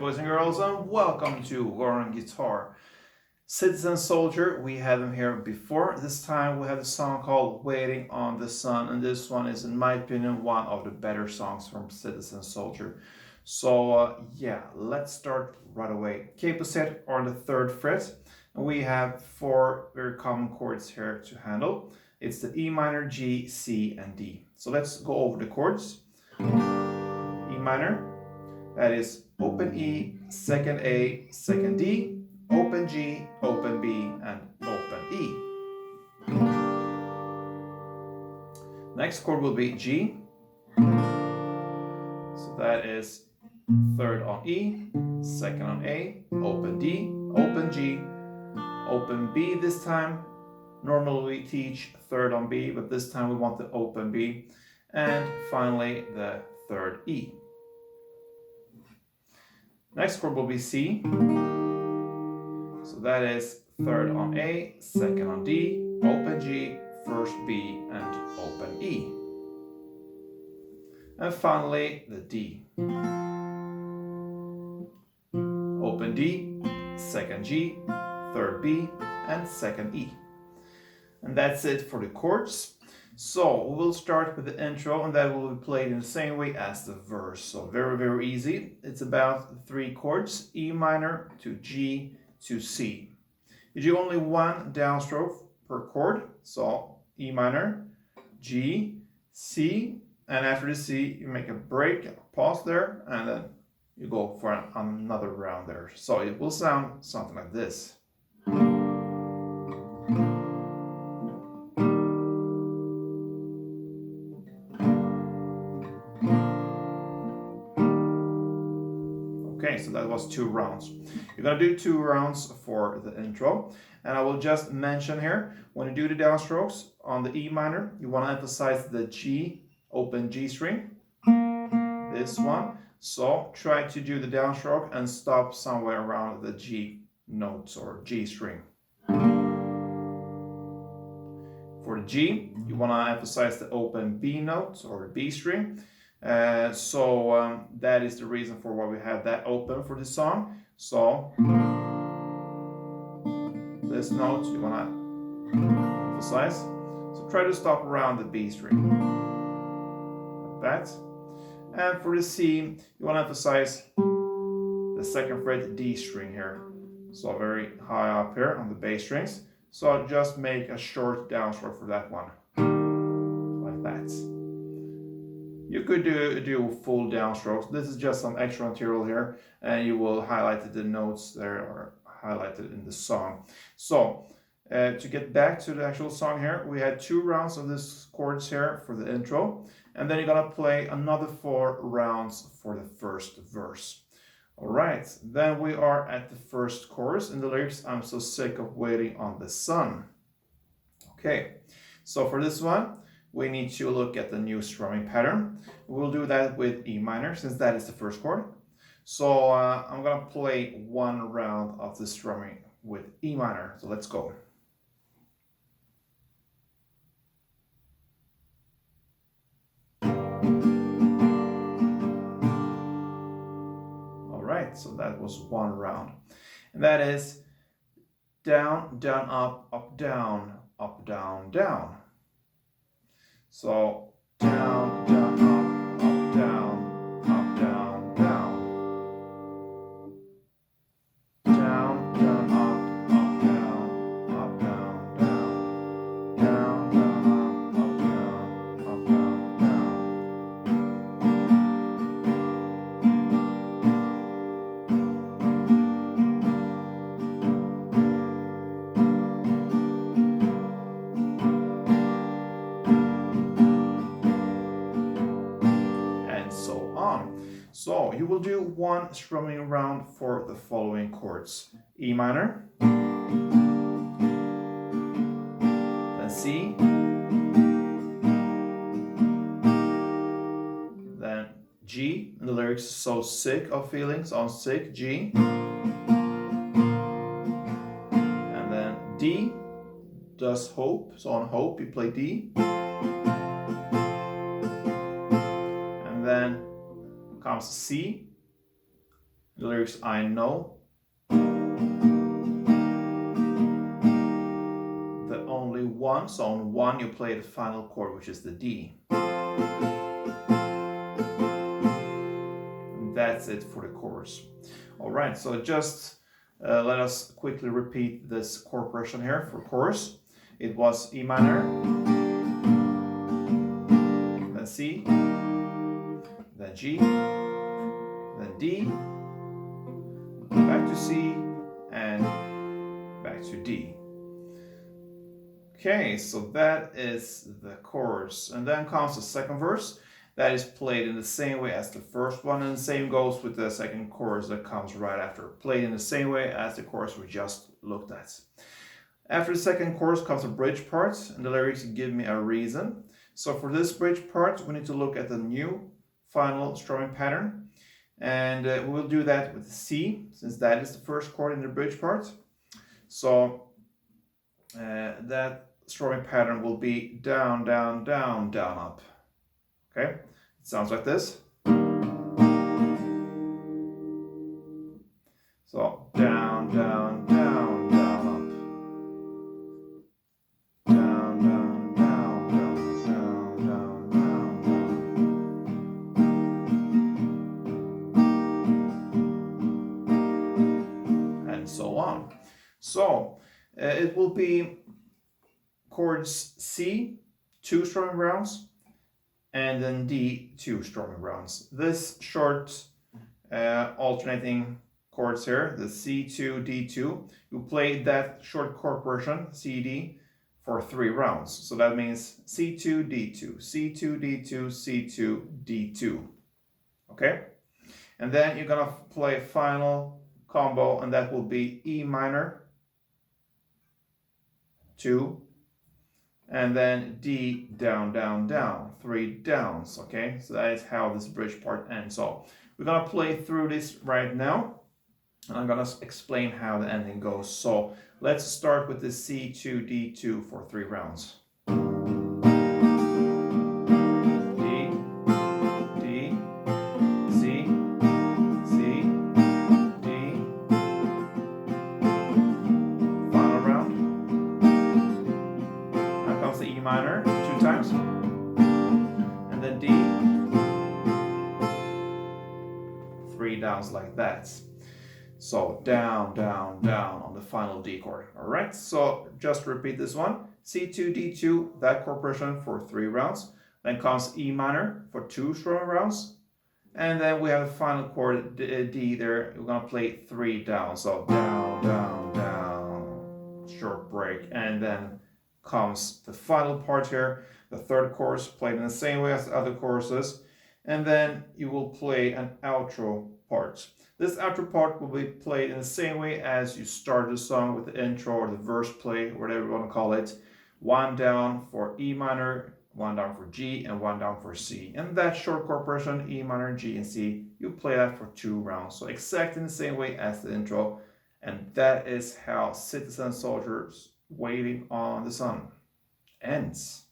boys and girls, and welcome to Learn Guitar. Citizen Soldier, we had them here before. This time we have a song called Waiting on the Sun, and this one is, in my opinion, one of the better songs from Citizen Soldier. So yeah, let's start right away. Capo set on the 3rd fret, and we have 4 very common chords here to handle. It's the E minor, G, C, and D. So let's go over the chords. E minor, that is open E, second A, second D, open G, open B, and open E. Next chord will be G. So that is 3rd on E, 2nd on A, open D, open G, open B this time. Normally we teach 3rd on B, but this time we want the open B. And finally the 3rd E. Next chord will be C. So that is 3rd on A, 2nd on D, open G, 1st B, and open E. And finally the D. Open D, 2nd G, 3rd B, and 2nd E. And that's it for the chords. So we'll start with the intro, and that will be played in the same way as the verse. So very easy. It's about 3 chords, E minor to G to C. You do only 1 downstroke per chord. So E minor, G, C, and after the C you make a break, a pause there, and then you go for another round there. So it will sound something like this. Okay, so that was 2 rounds. You're gonna do 2 rounds for the intro, and I will just mention here, when you do the downstrokes on the E minor, you want to emphasize the G, open G string, this one. So try to do the downstroke and stop somewhere around the G notes or G string. For the G, you want to emphasize the open B note or B string. That is the reason for why we have that open for this song. So this note you want to emphasize. So try to stop around the B string, like that. And for the C, you want to emphasize the 2nd fret D string here. So very high up here on the bass strings. So just make a short downstroke for that one, like that. You could do full downstrokes. This is just some extra material here, and you will highlight the notes there are highlighted in the song. So to get back to the actual song here, we had 2 rounds of these chords here for the intro, and then you're gonna play another 4 rounds for the first verse. All right, then we are at the first chorus in the lyrics, I'm so sick of waiting on the sun. Okay, so for this one, we need to look at the new strumming pattern. We'll do that with E minor, since that is the first chord. So I'm gonna play 1 round of the strumming with E minor. So let's go. All right, so that was 1 round. And that is down, down, up, down, down, down. So down, down, up, down, down, down. Down, down, up, down, down, down. Down, down, up, down, down, down. So you will do 1 strumming round for the following chords. E minor, then C, then G, and the lyrics so sick of feelings on sick, G, and then D, does hope, so on hope you play D, and then comes C, The lyrics I know. The only one, so on one you play the final chord, which is the D. And that's it for the chorus. All right, so just let us quickly repeat this chord progression here for chorus. It was E minor, then C, then G, then D, back to C, and back to D. Okay, so that is the chorus. And then comes the second verse. That is played in the same way as the first one, and the same goes with the second chorus that comes right after. Played in the same way as the chorus we just looked at. After the second chorus comes a bridge part, and the lyrics give me a reason. So for this bridge part, we need to look at the new final strumming pattern. And we will do that with C, since that is the first chord in the bridge part. So that strumming pattern will be down, down, down, down, up. Okay, it sounds like this. So down, down, down, down, up. Down, down, down, down, down, down, down, down. And so on. So it will be chords C, 2 strumming rounds, and then D, 2 strumming rounds. This short alternating chords here, the C2, D2, you play that short chord progression, C, D, for 3 rounds. So that means C2, D2, C2, D2, C2, D2. Okay? And then you're gonna play a final combo, and that will be E minor, 2, and then D, down, down, down, 3 downs, okay? So that is how this bridge part ends. So we're gonna play through this right now, and I'm gonna explain how the ending goes. So let's start with the C2, D2 for 3 rounds. D, D, C, C, D. Final round. Now comes the E minor 2 times, and then D, 3 downs like that. So down, down, down on the final D chord. All right, so just repeat this one. C2, D2, that chord progression for 3 rounds. Then comes E minor for 2 strumming rounds. And then we have the final chord, D there. We're gonna play 3 down. So down, down, down, short break. And then comes the final part here, the third chorus, played in the same way as the other choruses. And then you will play an outro part. This outro part will be played in the same way as you start the song with the intro or the verse play, whatever you want to call it. 1 down for E minor, 1 down for G, and 1 down for C. And that short chord progression, E minor, G, and C, you play that for 2 rounds. So exactly in the same way as the intro. And that is how Citizen Soldiers Waiting on the Sun ends.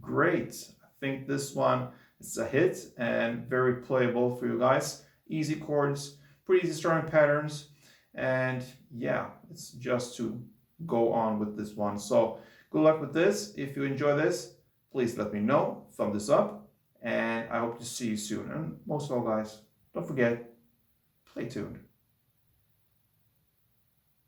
Great. I think this one is a hit and very playable for you guys. Easy chords, pretty easy strumming patterns, and yeah, it's just to go on with this one. So good luck with this. If you enjoy this, please let me know, thumb this up, and I hope to see you soon. And most of all, guys, don't forget, play tuned.